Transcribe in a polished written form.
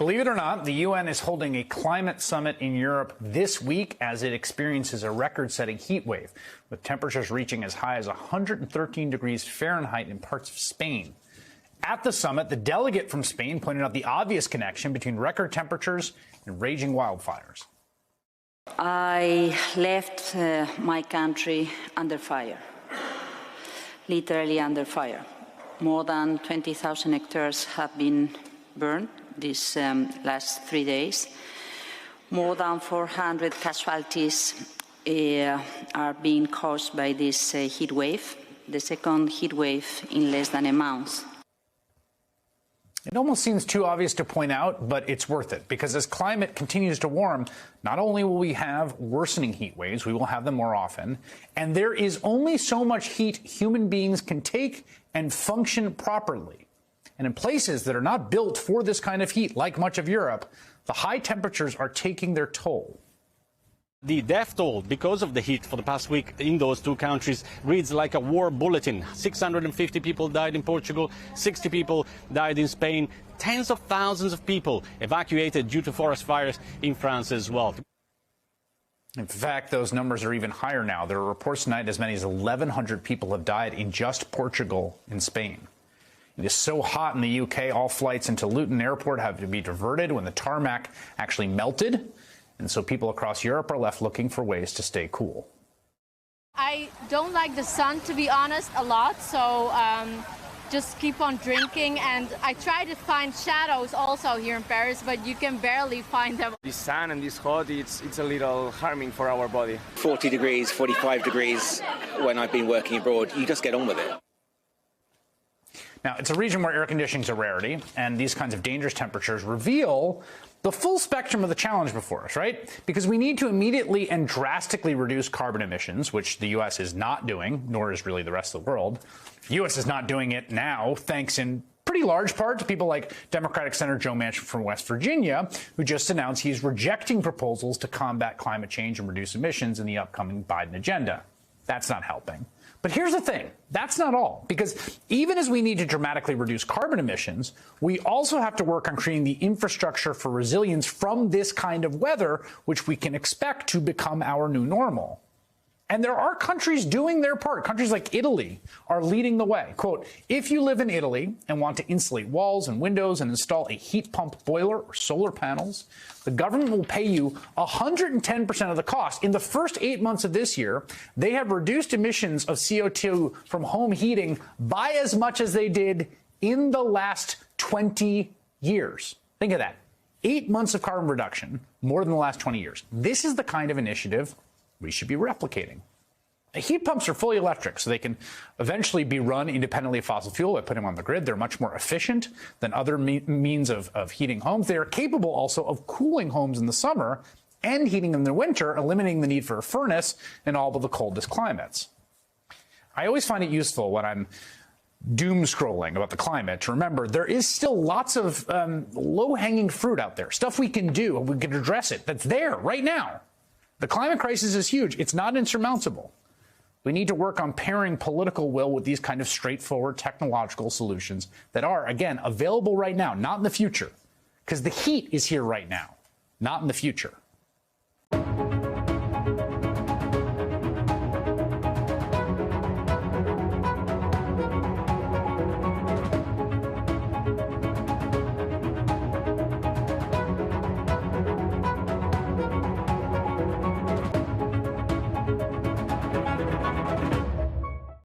Believe it or not, the UN is holding a climate summit in Europe this week as it experiences a record-setting heat wave, with temperatures reaching as high as 113 degrees Fahrenheit in parts of Spain. At the summit, the delegate from Spain pointed out the obvious connection between record temperatures and raging wildfires. I left my country under fire, literally under fire. More than 20,000 hectares have been burned these last 3 days. More than 400 casualties are being caused by this heat wave, the second heat wave in less than a month. It almost seems too obvious to point out, but it's worth it, because as climate continues to warm, not only will we have worsening heat waves, we will have them more often, and there is only so much heat human beings can take and function properly. And in places that are not built for this kind of heat, like much of Europe, the high temperatures are taking their toll. The death toll because of the heat for the past week in those two countries reads like a war bulletin. 650 people died in Portugal, 60 people died in Spain, tens of thousands of people evacuated due to forest fires in France as well. In fact, those numbers are even higher now. There are reports tonight as many as 1,100 people have died in just Portugal and Spain. It is so hot in the UK, all flights into Luton Airport have to be diverted when the tarmac actually melted. And so people across Europe are left looking for ways to stay cool. I don't like the sun, to be honest, a lot. So just keep on drinking. And I try to find shadows also here in Paris, but you can barely find them. The sun and this hot, it's a little harming for our body. 40 degrees, 45 degrees when I've been working abroad. You just get on with it. Now, it's a region where air conditioning is a rarity, and these kinds of dangerous temperatures reveal the full spectrum of the challenge before us, right? Because we need to immediately and drastically reduce carbon emissions, which the U.S. is not doing, nor is really the rest of the world. The U.S. is not doing it now, thanks in pretty large part to people like Democratic Senator Joe Manchin from West Virginia, who just announced he's rejecting proposals to combat climate change and reduce emissions in the upcoming Biden agenda. That's not helping. But here's the thing, that's not all, because even as we need to dramatically reduce carbon emissions, we also have to work on creating the infrastructure for resilience from this kind of weather, which we can expect to become our new normal. And there are countries doing their part. Countries like Italy are leading the way. Quote, if you live in Italy and want to insulate walls and windows and install a heat pump boiler or solar panels, the government will pay you 110% of the cost. In the first 8 months of this year, they have reduced emissions of CO2 from home heating by as much as they did in the last 20 years. Think of that. 8 months of carbon reduction, more than the last 20 years. This is the kind of initiative we should be replicating. Heat pumps are fully electric, so they can eventually be run independently of fossil fuel by putting them on the grid. They're much more efficient than other means of heating homes. They are capable also of cooling homes in the summer and heating them in the winter, eliminating the need for a furnace in all but the coldest climates. I always find it useful when I'm doom scrolling about the climate to remember there is still lots of low-hanging fruit out there, stuff we can do, we can address it, that's there right now. The climate crisis is huge. It's not insurmountable. We need to work on pairing political will with these kind of straightforward technological solutions that are, again, available right now, not in the future. Because the heat is here right now, not in the future.